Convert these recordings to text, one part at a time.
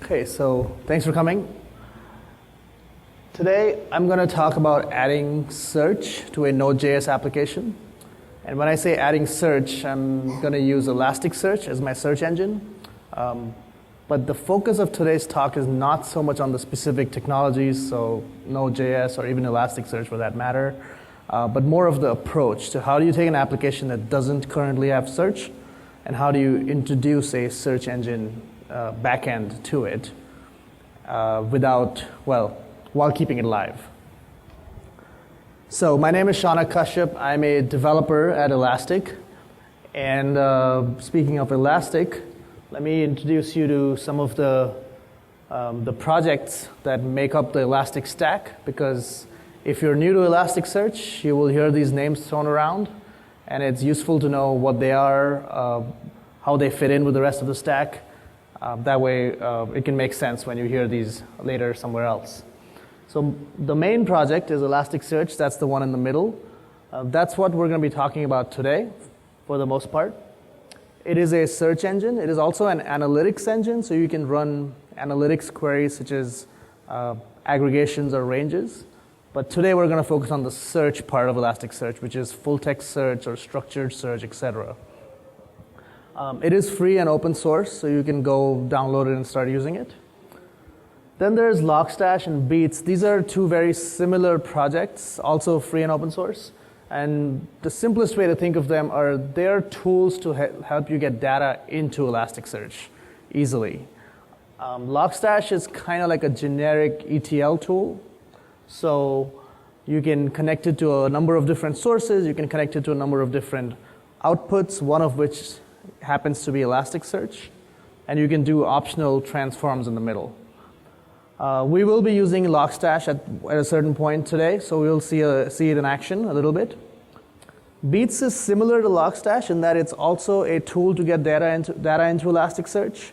Okay, so thanks for coming. Today, I'm going to talk about adding search to a Node.js application. And when I say adding search, I'm going to use Elasticsearch as my search engine. But the focus of today's talk is not so much on the specific technologies, so Node.js or even Elasticsearch for that matter, but more of the approach to how do you take an application that doesn't currently have search, and how do you introduce a search engine backend to it while keeping it live. So my name is Shaunak Kashyap. I'm a developer at Elastic. And speaking of Elastic, let me introduce you to some of the projects that make up the Elastic stack, because if you're new to Elasticsearch, you will hear these names thrown around, and it's useful to know what they are, how they fit in with the rest of the stack. That way, it can make sense when you hear these later somewhere else. So the main project is Elasticsearch. That's the one in the middle. That's what we're going to be talking about today, for the most part. It is a search engine. It is also an analytics engine, so you can run analytics queries such as aggregations or ranges. But today we're going to focus on the search part of Elasticsearch, which is full text search or structured search, etc. It is free and open source, so you can go download it and start using it. Then there's Logstash and Beats. These are two very similar projects, also free and open source. And the simplest way to think of them are they're tools to help you get data into Elasticsearch easily. Logstash is kind of like a generic ETL tool. So you can connect it to a number of different sources. You can connect it to a number of different outputs, one of which happens to be Elasticsearch. And you can do optional transforms in the middle. We will be using Logstash at a certain point today, so we'll see it in action a little bit. Beats is similar to Logstash in that it's also a tool to get data into Elasticsearch,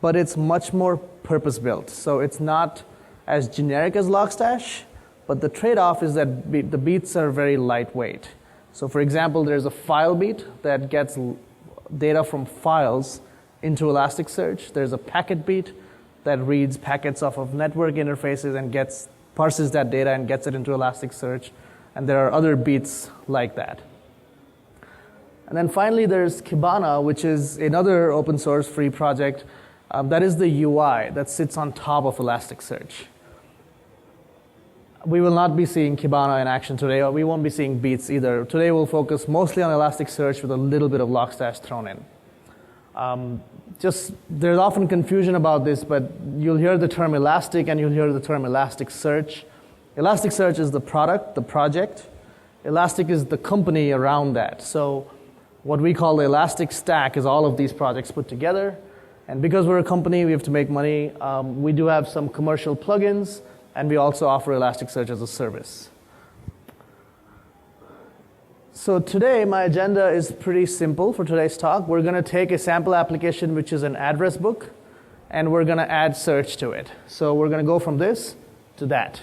but it's much more purpose-built. So it's not as generic as Logstash, but the trade-off is that the beats are very lightweight. So for example, there's a file beat that gets data from files into Elasticsearch. There's a packet beat that reads packets off of network interfaces and parses that data and gets it into Elasticsearch. And there are other beats like that. And then finally, there's Kibana, which is another open source free project. That is the UI that sits on top of Elasticsearch. We will not be seeing Kibana in action today, or we won't be seeing Beats either. Today we'll focus mostly on Elasticsearch with a little bit of Logstash thrown in. There's often confusion about this, but you'll hear the term Elastic and you'll hear the term Elasticsearch. Elasticsearch is the product, the project. Elastic is the company around that. So what we call the Elastic stack is all of these projects put together. And because we're a company, we have to make money. We do have some commercial plugins, and we also offer Elasticsearch as a service. So today, my agenda is pretty simple for today's talk. We're going to take a sample application, which is an address book, and we're going to add search to it. So we're going to go from this to that.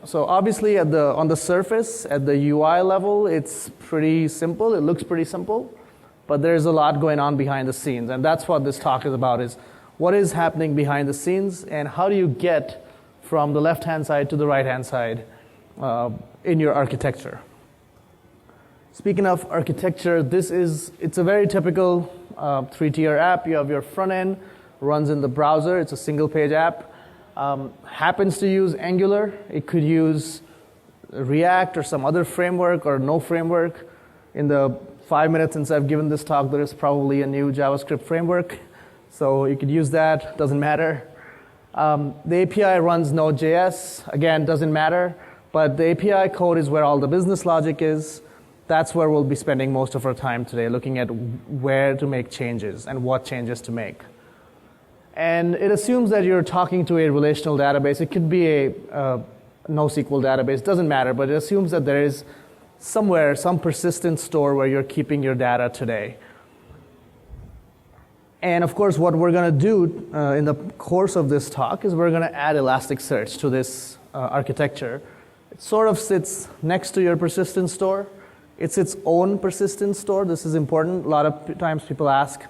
So obviously, on the surface, at the UI level, it's pretty simple. It looks pretty simple. But there's a lot going on behind the scenes. And that's what this talk is about, is what is happening behind the scenes, and how do you get from the left-hand side to the right-hand side in your architecture. Speaking of architecture, it's a very typical three-tier app. You have your front end, runs in the browser. It's a single-page app. Happens to use Angular. It could use React or some other framework or no framework. In the 5 minutes since I've given this talk, there is probably a new JavaScript framework. So you could use that. Doesn't matter. The API runs Nodejs. Again, doesn't matter. But the API code is where all the business logic is. That's where we'll be spending most of our time today, looking at where to make changes and what changes to make. And it assumes that you're talking to a relational database. It could be a NoSQL database. Doesn't matter. But it assumes that there is somewhere some persistent store where you're keeping your data today. And of course, what we're going to do in the course of this talk is we're going to add Elasticsearch to this architecture. It sort of sits next to your persistent store. It's its own persistent store. This is important. A lot of times people ask,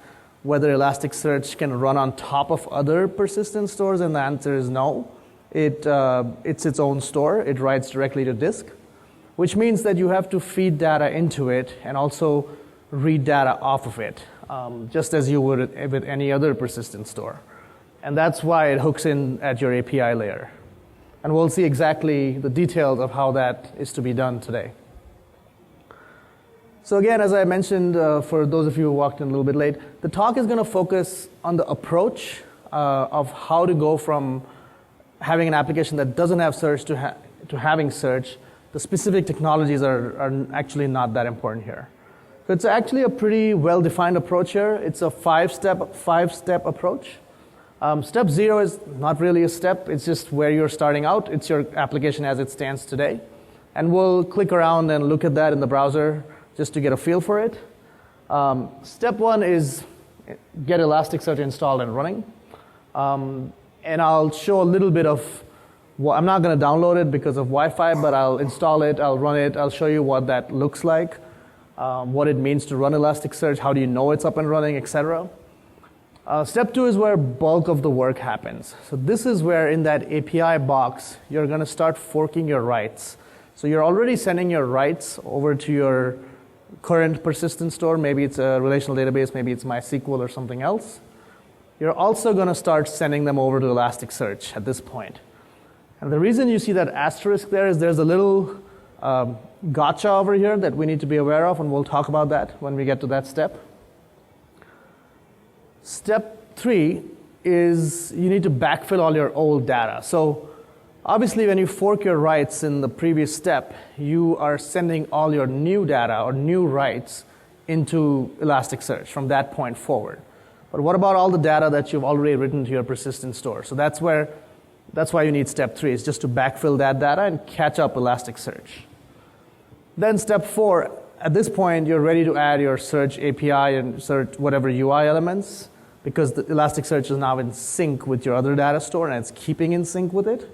whether Elasticsearch can run on top of other persistent stores, and the answer is no. It's its own store. It writes directly to disk, which means that you have to feed data into it and also read data off of it, just as you would with any other persistent store. And that's why it hooks in at your API layer. And we'll see exactly the details of how that is to be done today. So again, as I mentioned, for those of you who walked in a little bit late, the talk is going to focus on the approach of how to go from having an application that doesn't have search to having search. The specific technologies are actually not that important here. So it's actually a pretty well-defined approach here. It's a five-step approach. Step 0 is not really a step. It's just where you're starting out. It's your application as it stands today. And we'll click around and look at that in the browser just to get a feel for it. Step 1 is get Elasticsearch installed and running. And I'll show a little bit of, I'm not going to download it because of Wi-Fi, but I'll install it, I'll run it, I'll show you what that looks like, what it means to run Elasticsearch, how do you know it's up and running, etc. Step 2 is where bulk of the work happens. So this is where in that API box, you're going to start forking your writes. So you're already sending your writes over to your current persistent store. Maybe it's a relational database, maybe it's MySQL or something else. You're also going to start sending them over to Elasticsearch at this point. And the reason you see that asterisk there is there's a little gotcha over here that we need to be aware of, and we'll talk about that when we get to that step. Step 3 is you need to backfill all your old data. So obviously when you fork your writes in the previous step, you are sending all your new data or new writes into Elasticsearch from that point forward. But what about all the data that you've already written to your persistent store? So that's why you need step 3, is just to backfill that data and catch up Elasticsearch. Then step 4, at this point, you're ready to add your search API and search whatever UI elements, because the Elasticsearch is now in sync with your other data store, and it's keeping in sync with it.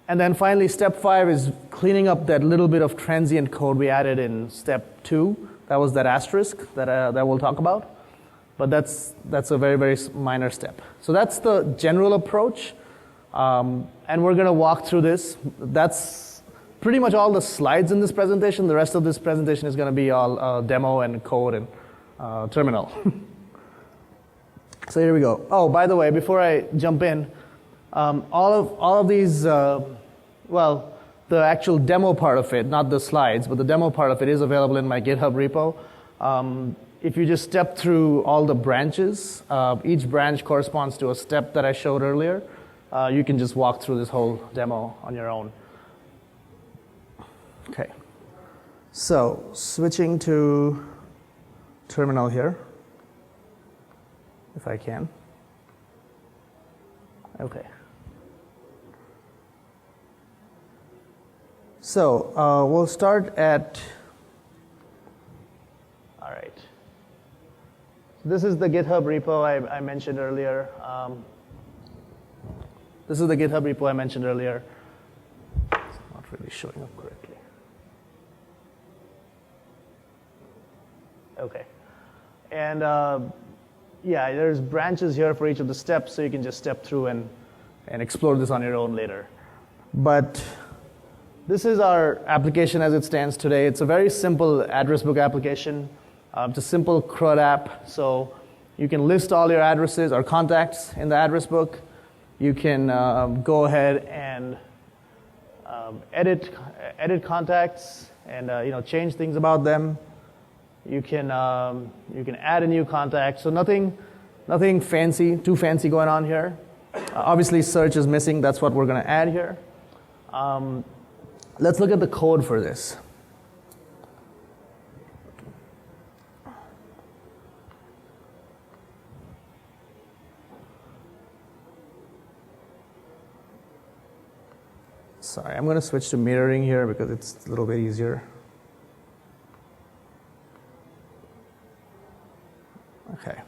And then finally, step 5 is cleaning up that little bit of transient code we added in step 2. That was that asterisk that we'll talk about. But that's a very, very minor step. So that's the general approach. And we're going to walk through this. That's pretty much all the slides in this presentation. The rest of this presentation is going to be all demo and code and terminal. So here we go. Oh, by the way, before I jump in, all of these, well, the actual demo part of it, not the slides, but the demo part of it is available in my GitHub repo. If you just step through all the branches, each branch corresponds to a step that I showed earlier. You can just walk through this whole demo on your own. Okay. So switching to terminal here, if I can. Okay. So we'll start at, all right. This is the GitHub repo I mentioned earlier. This is the GitHub repo I mentioned earlier. It's not really showing up correctly. Okay. And yeah, there's branches here for each of the steps, so you can just step through and explore this on your own later. But this is our application as it stands today. It's a very simple address book application. It's a simple CRUD app, so you can list all your addresses or contacts in the address book. You can go ahead and edit contacts and change things about them. You can add a new contact. So nothing too fancy going on here. Obviously, search is missing. That's what we're going to add here. Let's look at the code for this. Sorry, I'm going to switch to mirroring here because it's a little bit easier. Okay.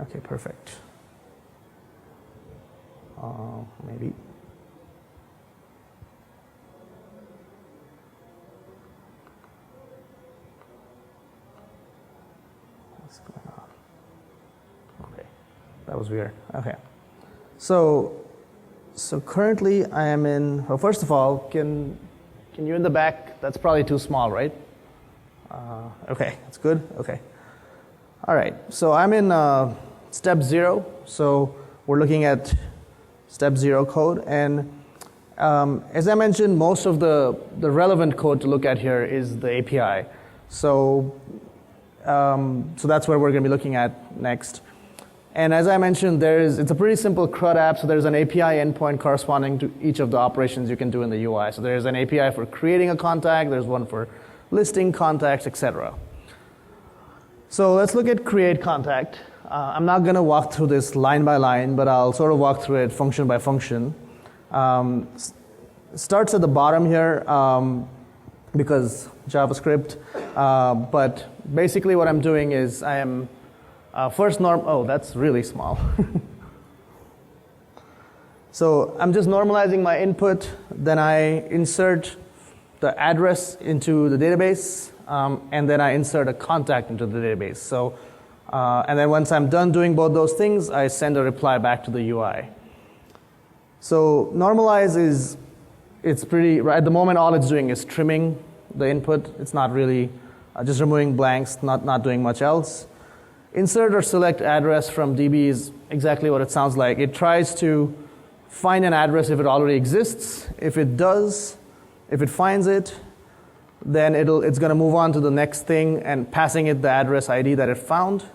Okay, perfect. Maybe. That was weird. Okay. So currently I am in, well, first of all, can you in the back, that's probably too small, right? Okay, that's good. Okay. All right, so I'm in step 0. So we're looking at step 0 code. And as I mentioned, most of the relevant code to look at here is the API. So that's what we're going to be looking at next. And as I mentioned, it's a pretty simple CRUD app. So there's an API endpoint corresponding to each of the operations you can do in the UI. So there's an API for creating a contact. There's one for listing contacts, etc. So let's look at create contact. I'm not going to walk through this line by line, but I'll sort of walk through it function by function. Starts at the bottom here because JavaScript. But basically what I'm doing is I am oh, that's really small. So I'm just normalizing my input. Then I insert the address into the database. And then I insert a contact into the database. So, and then once I'm done doing both those things, I send a reply back to the UI. So normalize it's pretty, right at the moment all it's doing is trimming the input. It's not really, just removing blanks, not doing much else. Insert or select address from DB is exactly what it sounds like. It tries to find an address if it already exists. If it does, if it finds it, then it's going to move on to the next thing and passing it the address ID that it found.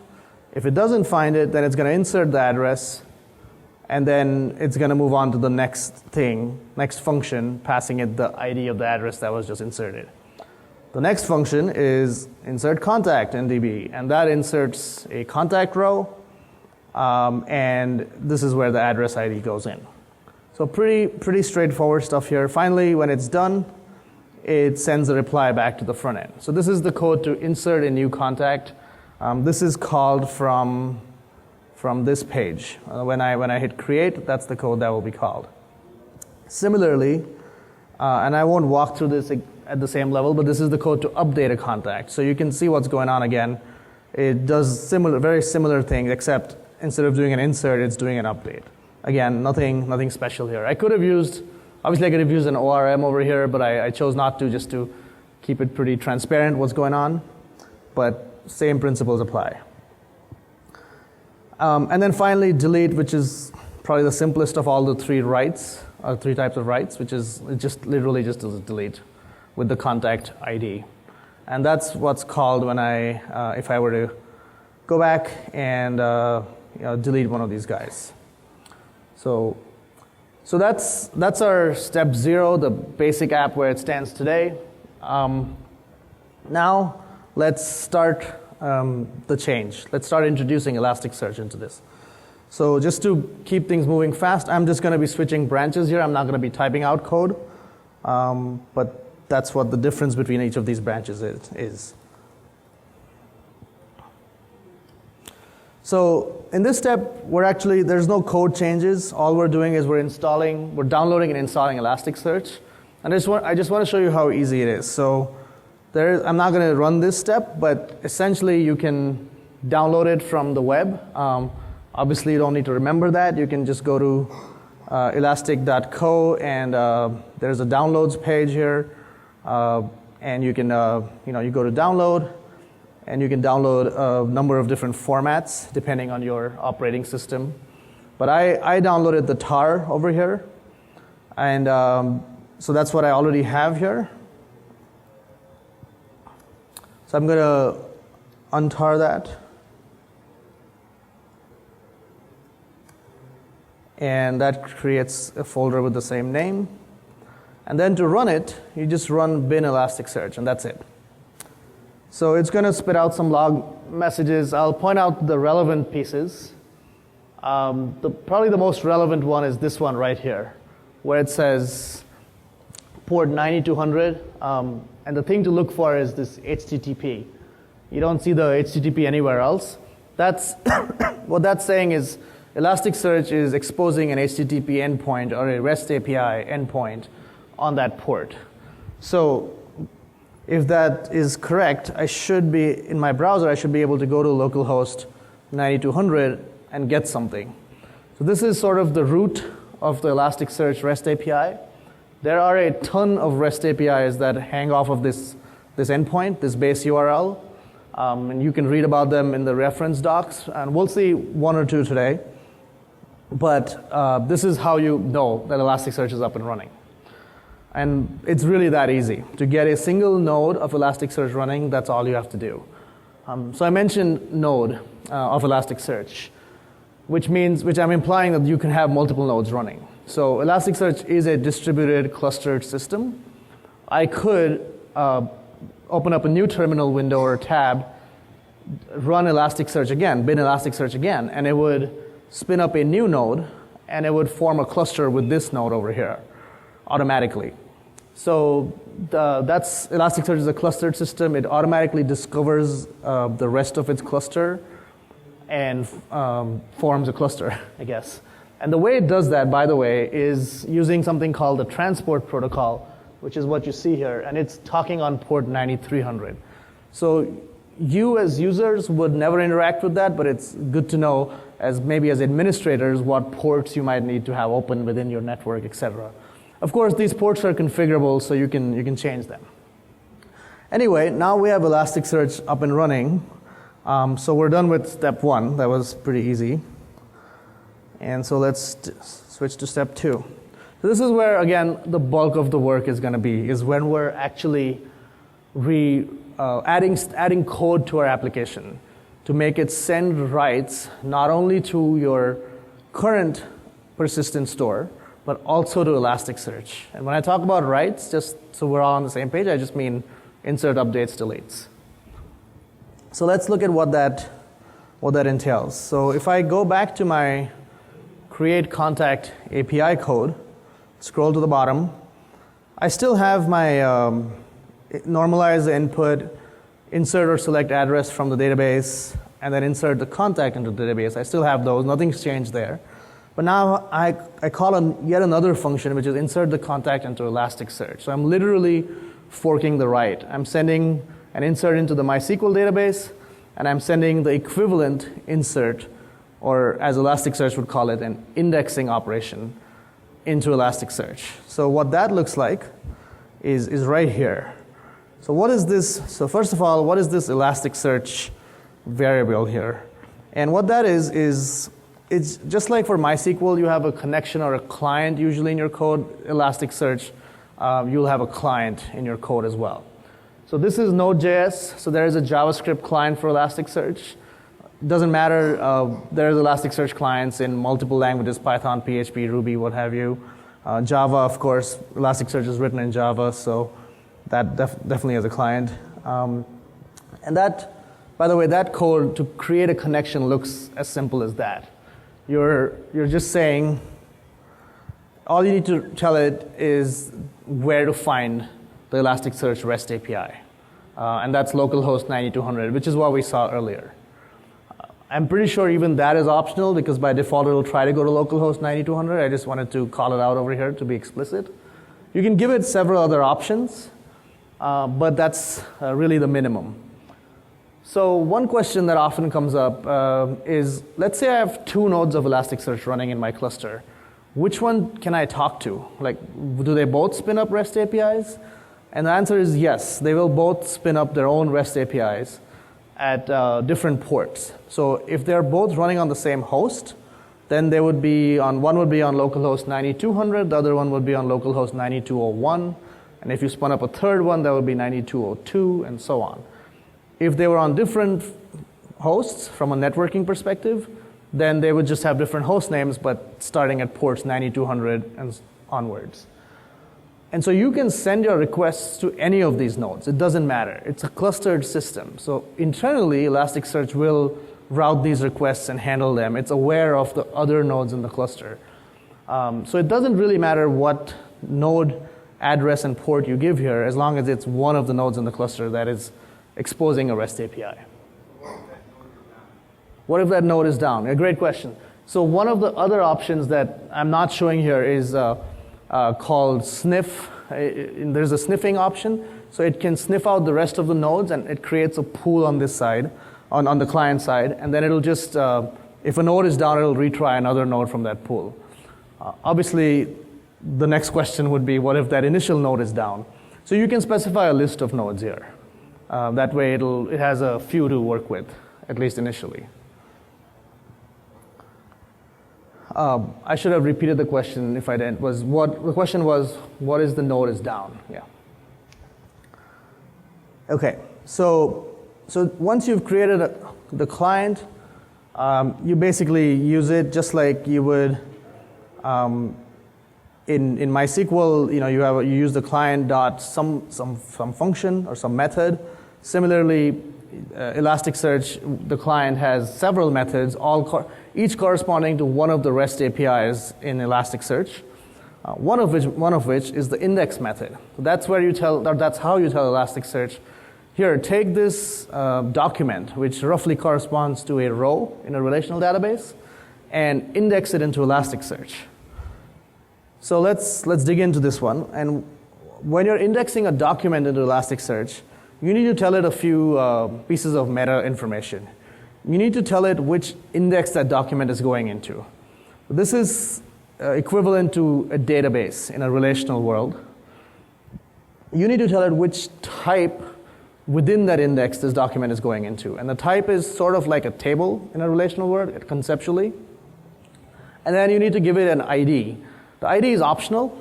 If it doesn't find it, then it's going to insert the address, and then it's going to move on to the next thing, next function, passing it the ID of the address that was just inserted. The next function is insert contact in DB, and that inserts a contact row, and this is where the address ID goes in. So pretty straightforward stuff here. Finally, when it's done, it sends a reply back to the front end. So this is the code to insert a new contact. This is called from this page. When I hit create, that's the code that will be called. Similarly, and I won't walk through this at the same level, but this is the code to update a contact. So you can see what's going on again. It does very similar things, except instead of doing an insert, it's doing an update. Again, nothing special here. Obviously, I could have used an ORM over here, but I chose not to, just to keep it pretty transparent what's going on. But same principles apply. And then finally, delete, which is probably the simplest of all the three types of writes, which is literally just does a delete with the contact ID. And that's what's called when if I were to go back and delete one of these guys. So that's our step 0, the basic app where it stands today. Now let's start the change. Let's start introducing Elasticsearch into this. So just to keep things moving fast, I'm just going to be switching branches here. I'm not going to be typing out code, but that's what the difference between each of these branches is. So in this step, there's no code changes. All we're doing is we're downloading and installing Elasticsearch. And I just want to show you how easy it is. So I'm not going to run this step, but essentially you can download it from the web. Obviously, you don't need to remember that. You can just go to elastic.co, and there's a downloads page here. And you can, you go to download, and you can download a number of different formats depending on your operating system. But I downloaded the tar over here, and so that's what I already have here. So I'm going to untar that. And that creates a folder with the same name. And then to run it, you just run bin Elasticsearch, and that's it. So it's going to spit out some log messages. I'll point out the relevant pieces. Probably the most relevant one is this one right here, where it says port 9200. And the thing to look for is this HTTP. You don't see the HTTP anywhere else. That's what that's saying is Elasticsearch is exposing an HTTP endpoint or a REST API endpoint on that port. So if that is correct, in my browser, I should be able to go to localhost 9200 and get something. So this is sort of the root of the Elasticsearch REST API. There are a ton of REST APIs that hang off of this endpoint, this base URL, and you can read about them in the reference docs, and we'll see one or two today. But this is how you know that Elasticsearch is up and running. And it's really that easy. To get a single node of Elasticsearch running, that's all you have to do. So I mentioned node of Elasticsearch, which I'm implying that you can have multiple nodes running. So Elasticsearch is a distributed, clustered system. I could open up a new terminal window or tab, run Elasticsearch again, bin Elasticsearch again, and it would spin up a new node, and it would form a cluster with this node over here automatically. So Elasticsearch is a clustered system. It automatically discovers the rest of its cluster and forms a cluster, I guess. And the way it does that, by the way, is using something called the transport protocol, which is what you see here, and it's talking on port 9300. So you as users would never interact with that, but it's good to know maybe as administrators what ports you might need to have open within your network, etc. Of course, these ports are configurable, so you can change them. Anyway, now we have Elasticsearch up and running. So we're done with step 1. That was pretty easy. And so let's switch to step 2. So this is where, again, the bulk of the work is going to be, is when we're actually adding code to our application to make it send writes not only to your current persistent store, but also to Elasticsearch. And when I talk about writes, just so we're all on the same page, I just mean insert, updates, deletes. So let's look at what that entails. So if I go back to my create contact API code, scroll to the bottom, I still have my normalize the input, insert or select address from the database, and then insert the contact into the database. I still have those. Nothing's changed there. But now I call yet another function, which is insert the contact into Elasticsearch. So I'm literally forking the write. I'm sending an insert into the MySQL database, and I'm sending the equivalent insert, or as Elasticsearch would call it, an indexing operation into Elasticsearch. So what that looks like is right here. So what is this? So first of all, what is this Elasticsearch variable here? And what that is it's just like for MySQL, you have a connection or a client usually in your code. Elasticsearch, you'll have a client in your code as well. So this is Nodejs. So there is a JavaScript client for Elasticsearch. It doesn't matter. There's Elasticsearch clients in multiple languages, Python, PHP, Ruby, what have you. Java, of course, Elasticsearch is written in Java, so that definitely has a client. And that, by the way, that code to create a connection looks as simple as that. You're just saying, all you need to tell it is where to find the Elasticsearch REST API. And that's localhost 9200, which is what we saw earlier. I'm pretty sure even that is optional, because by default it'll try to go to localhost 9200. I just wanted to call it out over here to be explicit. You can give it several other options, but that's really the minimum. So one question that often comes up is, let's say I have 2 nodes of Elasticsearch running in my cluster. Which one can I talk to? Like, do they both spin up REST APIs? And the answer is yes. They will both spin up their own REST APIs at different ports. So if they're both running on the same host, then they would be one would be on localhost 9200, the other one would be on localhost 9201. And if you spun up a third one, that would be 9202, and so on. If they were on different hosts from a networking perspective, then they would just have different host names, but starting at ports 9200 and onwards. And so you can send your requests to any of these nodes. It doesn't matter. It's a clustered system. So internally, Elasticsearch will route these requests and handle them. It's aware of the other nodes in the cluster. So it doesn't really matter what node address and port you give here, as long as it's one of the nodes in the cluster that is exposing a REST API. What if that node is down? A great question. So one of the other options that I'm not showing here is called sniff. There's a sniffing option. So it can sniff out the rest of the nodes, and it creates a pool on this side, on the client side, and then it'll just if a node is down, it'll retry another node from that pool. Obviously, the next question would be, what if that initial node is down? So you can specify a list of nodes here. That way it has a few to work with, at least initially. I should have repeated the question if I didn't. The question was, what is the node is down? Yeah. Okay, so once you've created the client, you basically use it just like you would in MySQL. You use the client dot some function or some method. Similarly, Elasticsearch, the client has several methods, each corresponding to one of the REST APIs in Elasticsearch. One of which is the index method. So that's how you tell Elasticsearch, here, take this document, which roughly corresponds to a row in a relational database, and index it into Elasticsearch. So let's dig into this one. And when you're indexing a document into Elasticsearch, you need to tell it a few pieces of meta information. You need to tell it which index that document is going into. This is equivalent to a database in a relational world. You need to tell it which type within that index this document is going into. And the type is sort of like a table in a relational world, conceptually. And then you need to give it an ID. The ID is optional.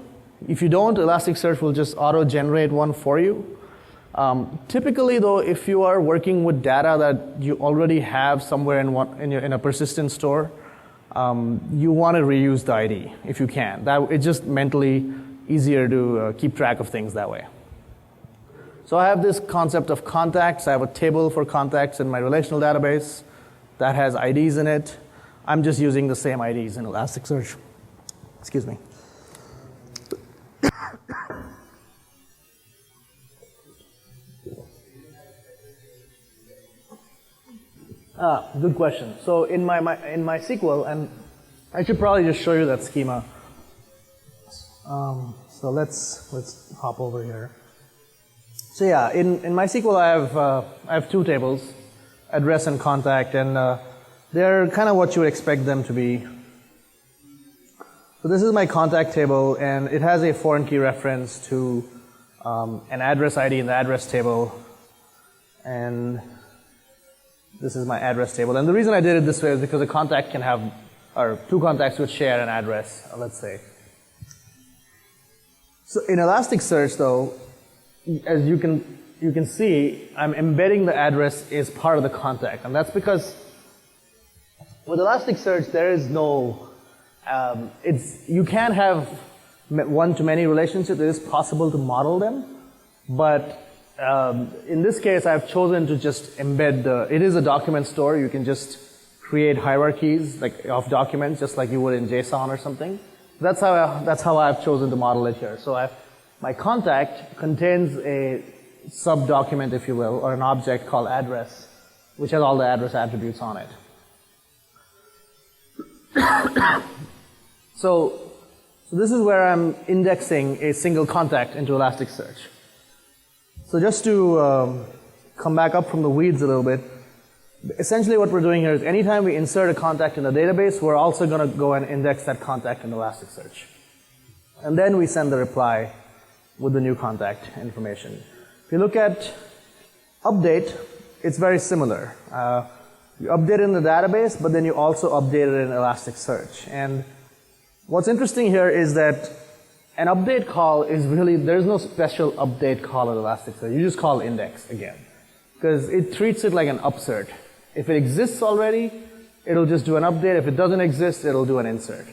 If you don't, Elasticsearch will just auto-generate one for you. Typically, though, if you are working with data that you already have somewhere in a persistent store, you want to reuse the ID if you can. It's just mentally easier to keep track of things that way. So I have this concept of contacts. I have a table for contacts in my relational database that has IDs in it. I'm just using the same IDs in Elasticsearch. Excuse me. Good question. So in MySQL, and I should probably just show you that schema. So let's hop over here. So yeah, in MySQL I have two tables, address and contact, and they're kind of what you would expect them to be. So this is my contact table, and it has a foreign key reference to an address ID in the address table, and this is my address table. And the reason I did it this way is because a contact can have, or two contacts would share an address, let's say. So in Elasticsearch, though, as you can see, I'm embedding the address as part of the contact, and that's because with Elasticsearch there is no, you can have one-to-many relationships. It is possible to model them, but in this case I've chosen to just embed it is a document store. You can just create hierarchies of documents just like you would in JSON or something. That's how I've chosen to model it here. So my contact contains a sub-document, if you will, or an object called address, which has all the address attributes on it. So this is where I'm indexing a single contact into Elasticsearch. So just to come back up from the weeds a little bit, essentially what we're doing here is anytime we insert a contact in the database, we're also going to go and index that contact in Elasticsearch. And then we send the reply with the new contact information. If you look at update, it's very similar. You update it in the database, but then you also update it in Elasticsearch. And what's interesting here is that an update call is really, there's no special update call in Elasticsearch. You just call index again, because it treats it like an upsert. If it exists already, it'll just do an update. If it doesn't exist, it'll do an insert.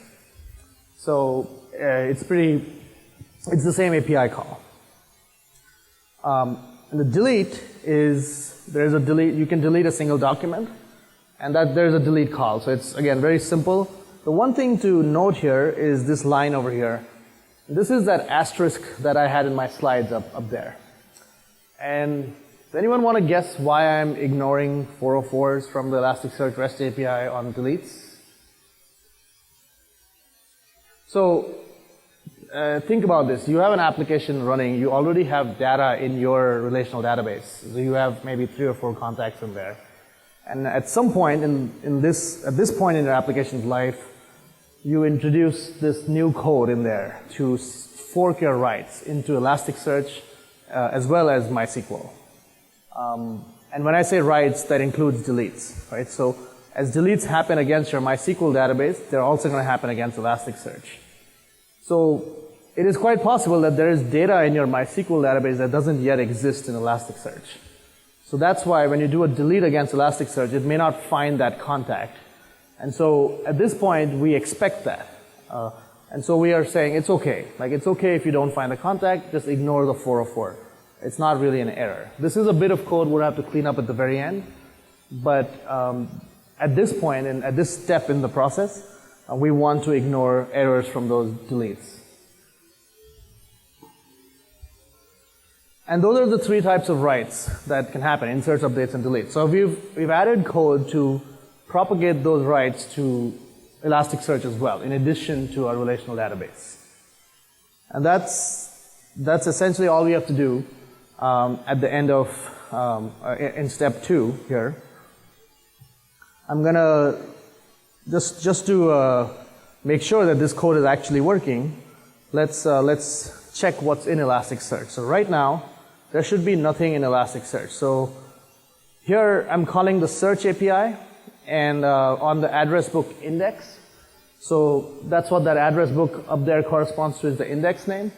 So it's the same API call. And the delete is, there's a delete, you can delete a single document, and there's a delete call. So it's, again, very simple. The one thing to note here is this line over here. This is that asterisk that I had in my slides up there. And does anyone want to guess why I'm ignoring 404s from the Elasticsearch REST API on deletes? So think about this. You have an application running. You already have data in your relational database. So you have maybe 3 or 4 contacts in there. And at some point at this point in your application's life, you introduce this new code in there to fork your writes into Elasticsearch as well as MySQL. And when I say writes, that includes deletes, right? So as deletes happen against your MySQL database, they're also going to happen against Elasticsearch. So it is quite possible that there is data in your MySQL database that doesn't yet exist in Elasticsearch. So that's why when you do a delete against Elasticsearch, it may not find that contact. And so at this point, we expect that. And so we are saying it's okay. Like it's okay if you don't find the contact, just ignore the 404. It's not really an error. This is a bit of code we'll have to clean up at the very end. But at this point, and at this step in the process, we want to ignore errors from those deletes. And those are the three types of writes that can happen: inserts, updates, and deletes. So we've added code to propagate those writes to Elasticsearch as well, in addition to our relational database. And that's essentially all we have to do at the end of in step 2 here. I'm gonna just to make sure that this code is actually working. Let's check what's in Elasticsearch. So right now, there should be nothing in Elasticsearch. So here I'm calling the search API and on the address book index. So that's what that address book up there corresponds to, is the index name.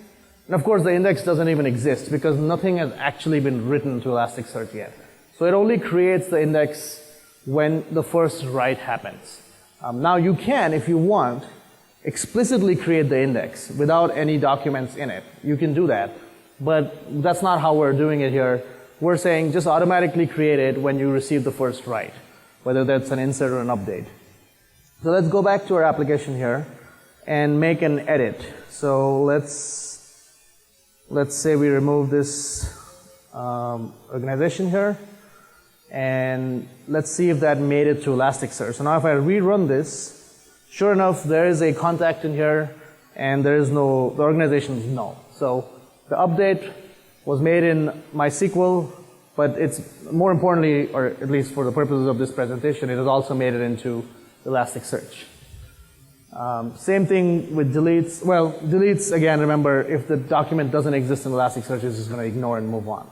And of course the index doesn't even exist because nothing has actually been written to Elasticsearch yet. So it only creates the index when the first write happens. Now you can, if you want, explicitly create the index without any documents in it. You can do that. But that's not how we're doing it here. We're saying just automatically create it when you receive the first write, whether that's an insert or an update. So let's go back to our application here and make an edit. So let's say we remove this organization here, and let's see if that made it to Elasticsearch. So now if I rerun this, sure enough, there is a contact in here, and there is no, the organization is null. So the update was made in MySQL, but it's more importantly, or at least for the purposes of this presentation, it has also made it into Elasticsearch. Same thing with deletes. Well, deletes, again, remember, if the document doesn't exist in Elasticsearch, it's just going to ignore and move on.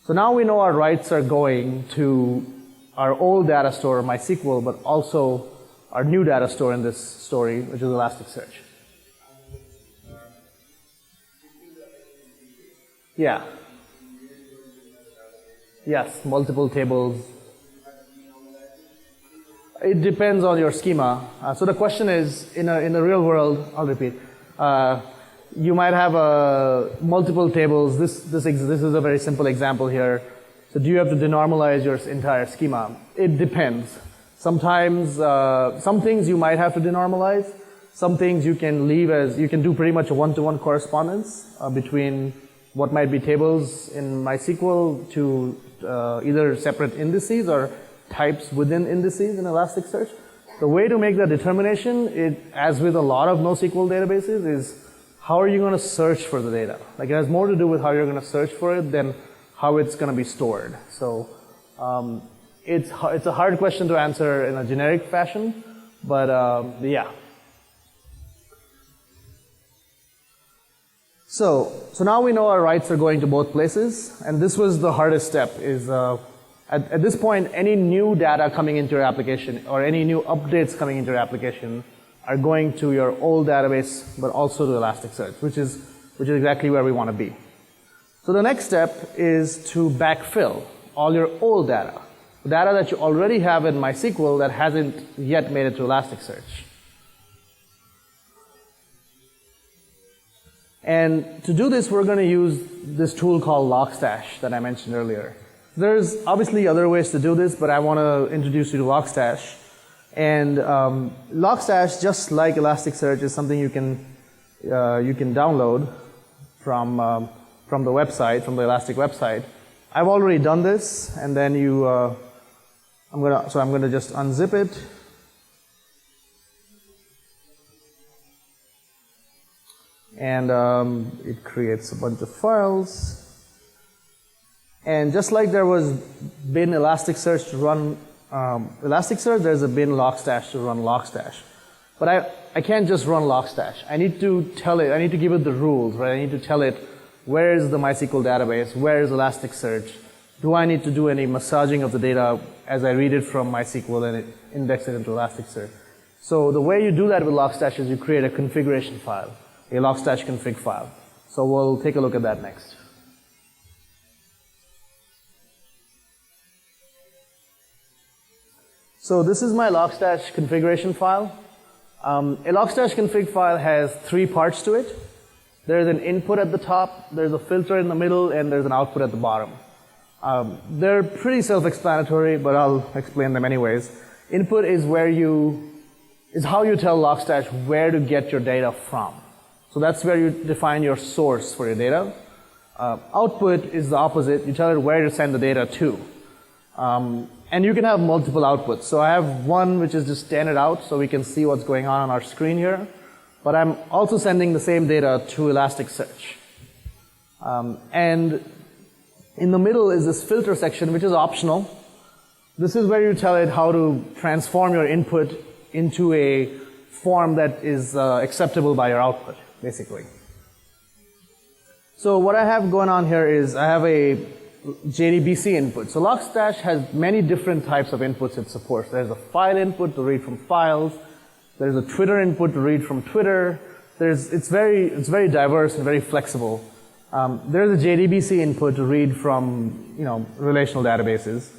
So now we know our writes are going to our old data store, MySQL, but also our new data store in this story, which is Elasticsearch. Yeah. Yes, multiple tables. It depends on your schema. So the question is, in the real world, I'll repeat, you might have multiple tables. This is a very simple example here. So do you have to denormalize your entire schema? It depends. Sometimes, some things you might have to denormalize. Some things you can leave as, you can do pretty much a one-to-one correspondence between what might be tables in MySQL to either separate indices or types within indices in Elasticsearch. The way to make that determination, as with a lot of NoSQL databases, is how are you going to search for the data? Like, it has more to do with how you're going to search for it than how it's going to be stored. So it's a hard question to answer in a generic fashion, but yeah. So now we know our writes are going to both places, and this was the hardest step, is at this point, any new data coming into your application or any new updates coming into your application are going to your old database, but also to Elasticsearch, which is exactly where we want to be. So the next step is to backfill all your old data, the data that you already have in MySQL that hasn't yet made it to Elasticsearch. And to do this, we're going to use this tool called Logstash that I mentioned earlier. There's obviously other ways to do this, but I want to introduce you to Logstash. And Logstash, just like Elasticsearch, is something you can download from the website, from the Elastic website. I've already done this, and then I'm gonna just unzip it. And it creates a bunch of files. And just like there was bin Elasticsearch to run Elasticsearch, there's a bin logstash to run logstash. But I can't just run logstash. I need to tell it, I need to give it the rules, right? I need to tell it where is the MySQL database, where is Elasticsearch, do I need to do any massaging of the data as I read it from MySQL and index it into Elasticsearch. So the way you do that with logstash is you create a configuration file, a logstash config file. So we'll take a look at that next. So this is my logstash configuration file. A logstash config file has 3 parts to it. There's an input at the top, there's a filter in the middle, and there's an output at the bottom. They're pretty self-explanatory, but I'll explain them anyways. Input is how you tell Logstash where to get your data from. So that's where you define your source for your data. Output is the opposite. You tell it where to send the data to. And you can have multiple outputs. So I have one which is just standard out, so we can see what's going on our screen here. But I'm also sending the same data to Elasticsearch. And in the middle is this filter section, which is optional. This is where you tell it how to transform your input into a form that is acceptable by your output, basically. So what I have going on here is I have a JDBC input. So Logstash has many different types of inputs it supports. There's a file input to read from files. There's a Twitter input to read from Twitter. It's very diverse and very flexible. There's a JDBC input to read from relational databases,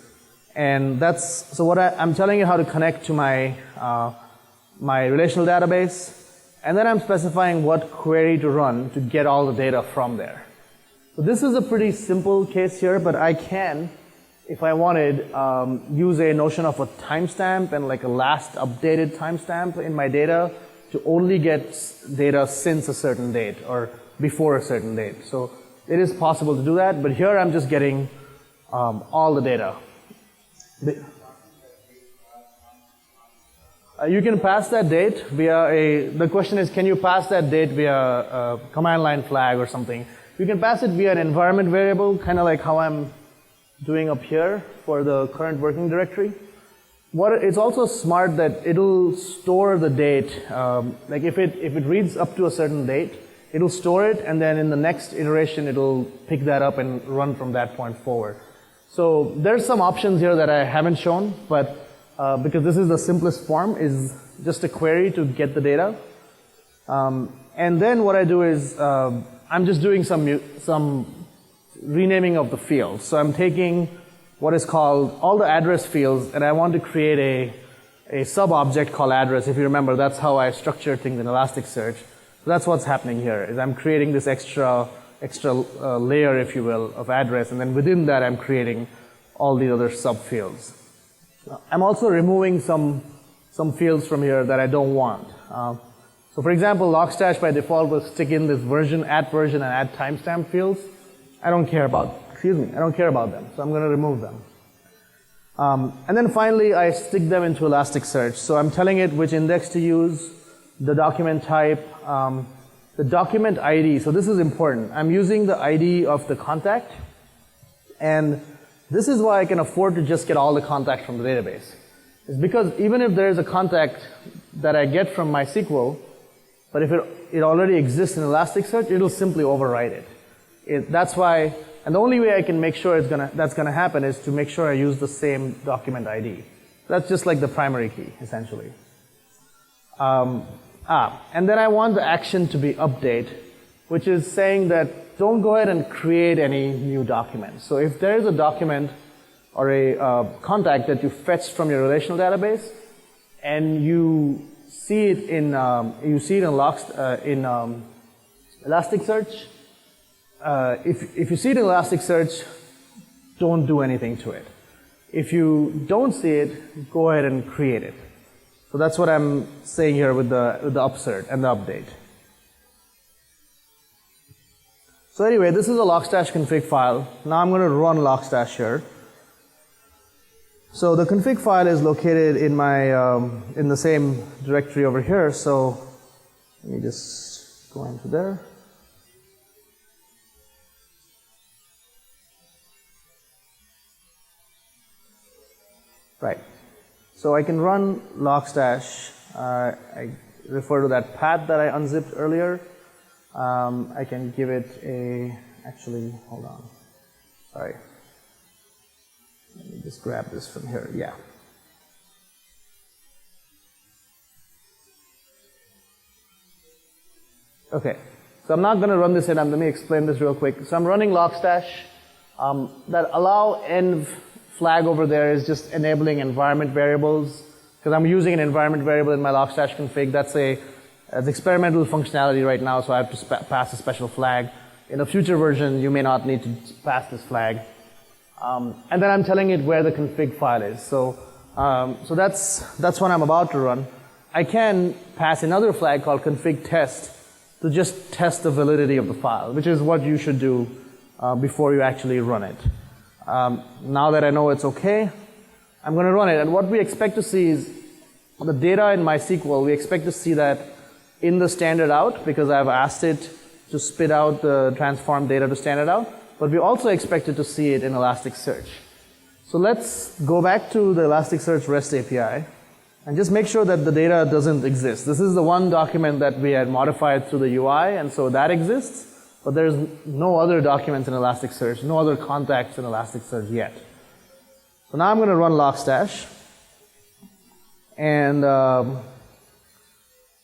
and so what I'm telling you how to connect to my my relational database, and then I'm specifying what query to run to get all the data from there. So this is a pretty simple case here, but I can, if I wanted, use a notion of a timestamp and like a last updated timestamp in my data to only get data since a certain date or before a certain date. So it is possible to do that, but here I'm just getting all the data. You can pass that date via the question is, can you pass that date via a command line flag or something? You can pass it via an environment variable, kind of like how I'm doing up here for the current working directory. It's also smart that it'll store the date, like if it reads up to a certain date, it'll store it, and then in the next iteration, it'll pick that up and run from that point forward. So there's some options here that I haven't shown, but because this is the simplest form, is just a query to get the data. And then what I do is I'm just doing some renaming of the fields. So I'm taking what is called all the address fields, and I want to create a sub-object called address. If you remember, that's how I structure things in Elasticsearch. So that's what's happening here, is I'm creating this extra layer, if you will, of address, and then within that I'm creating all the other sub-fields. I'm also removing some fields from here that I don't want. So for example, Logstash by default will stick in this version, and add timestamp fields. I don't care about them, so I'm going to remove them. And then finally, I stick them into Elasticsearch. So I'm telling it which index to use, the document type, the document ID. So this is important. I'm using the ID of the contact, and this is why I can afford to just get all the contacts from the database. It's because even if there is a contact that I get from MySQL, but if it already exists in Elasticsearch, it'll simply overwrite it. That's why, and the only way I can make sure that's gonna happen is to make sure I use the same document ID. That's just like the primary key, essentially. And then I want the action to be update, which is saying that don't go ahead and create any new document. So if there is a document or a contact that you fetched from your relational database, and you see it in Elasticsearch, if you see it in Elasticsearch, don't do anything to it. If you don't see it, go ahead and create it. So that's what I'm saying here with the upsert and the update. So anyway, this is a Logstash config file. Now I'm going to run Logstash here. So the config file is located in my in the same directory over here. So let me just go into there. Right. So I can run logstash. I refer to that path that I unzipped earlier. I can give it a, actually, hold on. Sorry. Let me just grab this from here. Yeah. Okay. So I'm not going to run this in. Let me explain this real quick. So I'm running logstash. That allow env flag over there is just enabling environment variables, because I'm using an environment variable in my logstash config. That's it's experimental functionality right now, so I have to pass a special flag. In a future version, you may not need to pass this flag. And then I'm telling it where the config file is. So that's what I'm about to run. I can pass another flag called config test to just test the validity of the file, which is what you should do before you actually run it. Now that I know it's okay, I'm going to run it. And what we expect to see is the data in MySQL. We expect to see that in the standard out, because I've asked it to spit out the transform data to standard out. But we also expected to see it in Elasticsearch. So let's go back to the Elasticsearch REST API and just make sure that the data doesn't exist. This is the one document that we had modified through the UI, and so that exists. But there's no other documents in Elasticsearch, no other contacts in Elasticsearch yet. So now I'm going to run logstash. And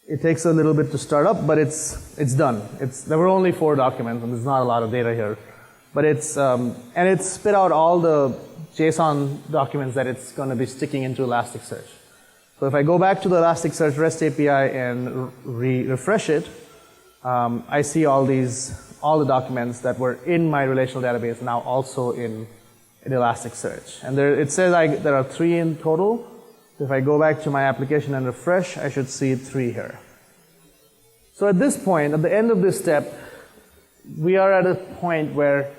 it takes a little bit to start up, but it's done. There were only 4 documents, and there's not a lot of data here. But and it's spit out all the JSON documents that it's going to be sticking into Elasticsearch. So if I go back to the Elasticsearch REST API and refresh it, I see all the documents that were in my relational database now also in Elasticsearch. And it says there are 3 in total. If I go back to my application and refresh, I should see 3 here. So at this point, at the end of this step, we are at a point where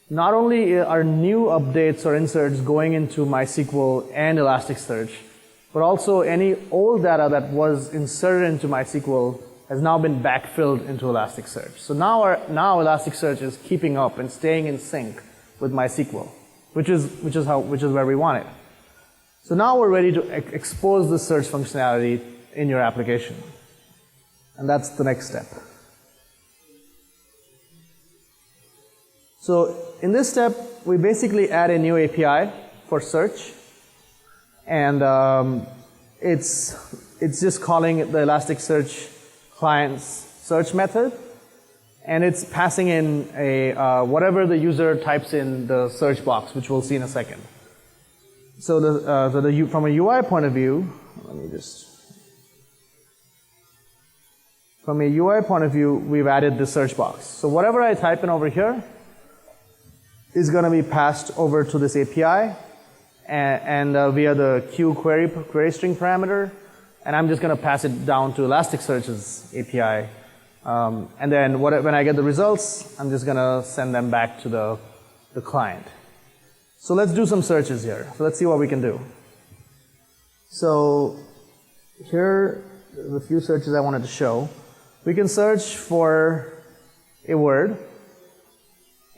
not only are new updates or inserts going into MySQL and Elasticsearch, but also any old data that was inserted into MySQL has now been backfilled into Elasticsearch. So now Elasticsearch is keeping up and staying in sync with MySQL, which is where we want it. So now we're ready to expose the search functionality in your application. And that's the next step. So in this step, we basically add a new API for search. And it's just calling the Elasticsearch client's search method. And it's passing in whatever the user types in the search box, which we'll see in a second. So from a UI point of view, from a UI point of view, we've added the search box. So whatever I type in over here is going to be passed over to this API and via the query string parameter, and I'm just going to pass it down to Elasticsearch's API. And then when I get the results, I'm just going to send them back to the client. So let's do some searches here. So let's see what we can do. So here are the few searches I wanted to show. We can search for a word,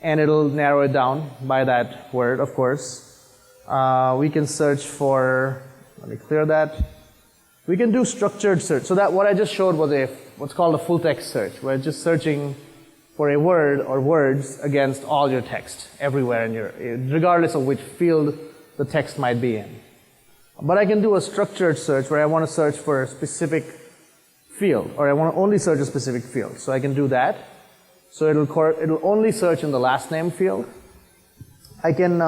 and it'll narrow it down by that word, of course. We can search for, let me clear that. We can do structured search. So that what I just showed was what's called a full text search, where it's just searching for a word or words against all your text everywhere regardless of which field the text might be in. But I can do a structured search where I want to search for a specific field, or I want to only search a specific field. So I can do that. So it'll only search in the last name field. I can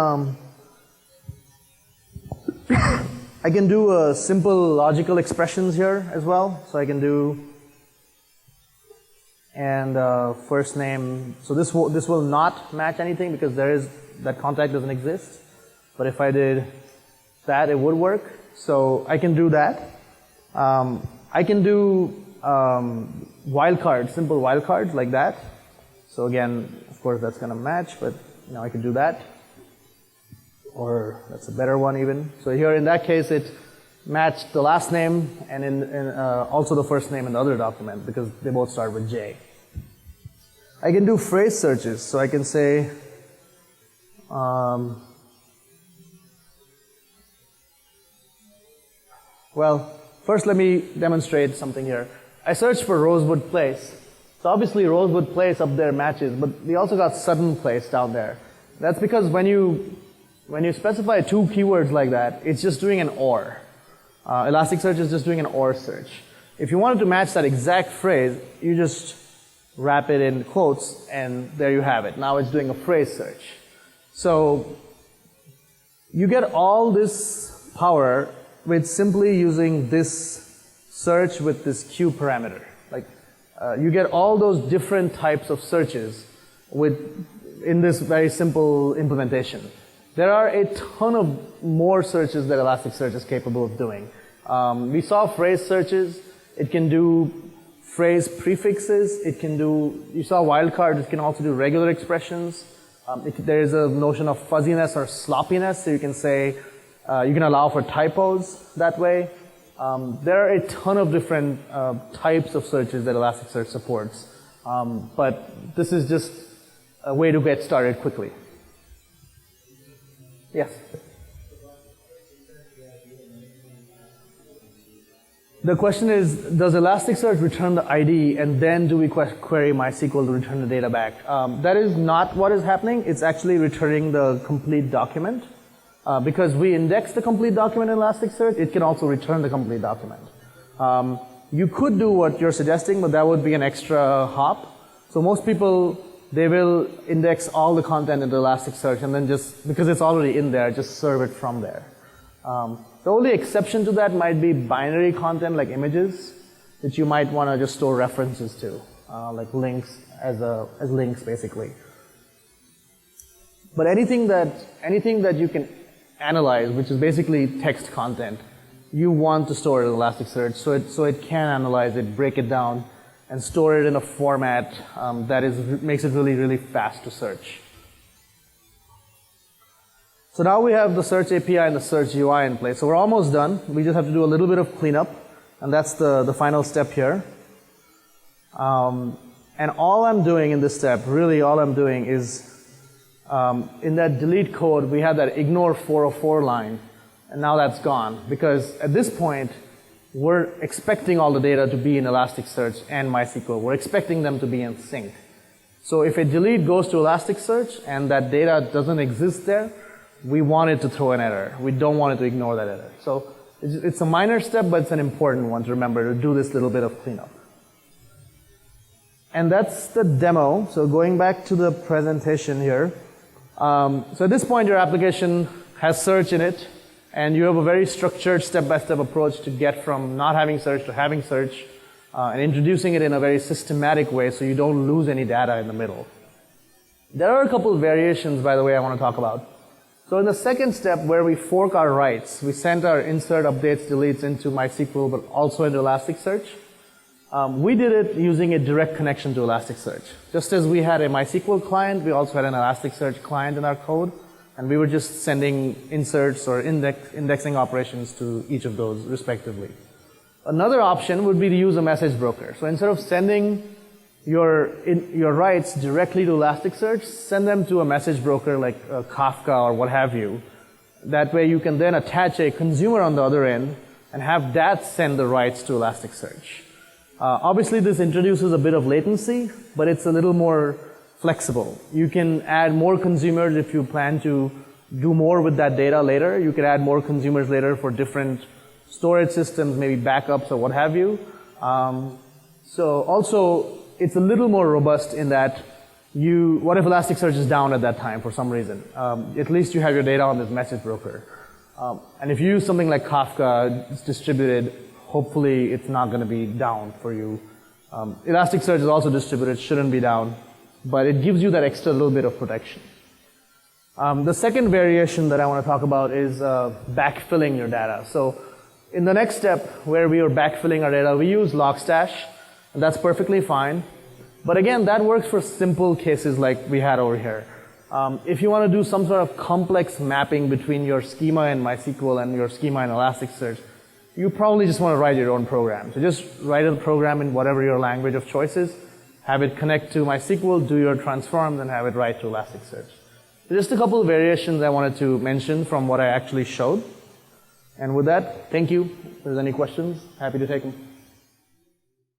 I can do simple logical expressions here as well. So I can do first name. So this will not match anything because that contact doesn't exist. But if I did that, it would work. So I can do that. I can do wildcards, simple wildcards like that. So again, of course, that's going to match, but I can do that. Or that's a better one even. So here in that case, it matched the last name and also the first name in the other document because they both start with J. I can do phrase searches. So I can say, Well, first let me demonstrate something here. I searched for Rosewood Place. So obviously Rosewood Place up there matches, but we also got Sutton Place down there. That's because when you specify two keywords like that, it's just doing an OR. Elasticsearch is just doing an OR search. If you wanted to match that exact phrase, you just wrap it in quotes, and there you have it. Now it's doing a phrase search. So you get all this power with simply using this search with this Q parameter. Like you get all those different types of searches in this very simple implementation. There are a ton of more searches that Elasticsearch is capable of doing. We saw phrase searches. It can do phrase prefixes. It can do, you saw wildcards. It can also do regular expressions. There is a notion of fuzziness or sloppiness. So you can say, you can allow for typos that way. There are a ton of different types of searches that Elasticsearch supports. But this is just a way to get started quickly. Yes? The question is, does Elasticsearch return the ID and then do we query MySQL to return the data back? That is not what is happening. It's actually returning the complete document. Because we index the complete document in Elasticsearch, it can also return the complete document. You could do what you're suggesting, but that would be an extra hop. So most people, they will index all the content into Elasticsearch and then just, because it's already in there, just serve it from there. The only exception to that might be binary content like images that you might want to just store references to, like links as links basically. But anything that you can analyze, which is basically text content, you want to store it in Elasticsearch so it can analyze it, break it down, and store it in a format that makes it really, really fast to search. So now we have the Search API and the Search UI in place. So we're almost done. We just have to do a little bit of cleanup, and that's the final step here. And all I'm doing in this step, really all I'm doing is, in that delete code, we had that ignore 404 line, and now that's gone. Because at this point, we're expecting all the data to be in Elasticsearch and MySQL. We're expecting them to be in sync. So if a delete goes to Elasticsearch and that data doesn't exist there, we want it to throw an error. We don't want it to ignore that error. So it's a minor step, but it's an important one to remember, to do this little bit of cleanup. And that's the demo. So going back to the presentation here. So at this point, your application has search in it, and you have a very structured step-by-step approach to get from not having search to having search, and introducing it in a very systematic way so you don't lose any data in the middle. There are a couple of variations, by the way, I want to talk about. So in the second step, where we fork our writes, we send our insert, updates, deletes into MySQL, but also into Elasticsearch. We did it using a direct connection to Elasticsearch. Just as we had a MySQL client, we also had an Elasticsearch client in our code, and we were just sending inserts or indexing operations to each of those respectively. Another option would be to use a message broker. So instead of sending your writes directly to Elasticsearch, send them to a message broker like Kafka or what have you. That way you can then attach a consumer on the other end and have that send the writes to Elasticsearch. Obviously this introduces a bit of latency, but it's a little more flexible. You can add more consumers if you plan to do more with that data later. You can add more consumers later for different storage systems, maybe backups or what have you. So also, it's a little more robust in that what if Elasticsearch is down at that time for some reason? At least you have your data on this message broker. And if you use something like Kafka, it's distributed, hopefully it's not going to be down for you. Elasticsearch is also distributed, shouldn't be down, but it gives you that extra little bit of protection. The second variation that I want to talk about is backfilling your data. So in the next step where we are backfilling our data, we use Logstash. And that's perfectly fine. But again, that works for simple cases like we had over here. If you want to do some sort of complex mapping between your schema in MySQL and your schema in Elasticsearch, you probably just want to write your own program. So just write a program in whatever your language of choice is, have it connect to MySQL, do your transform, then have it write to Elasticsearch. So just a couple of variations I wanted to mention from what I actually showed. And with that, thank you. If there's any questions, happy to take them.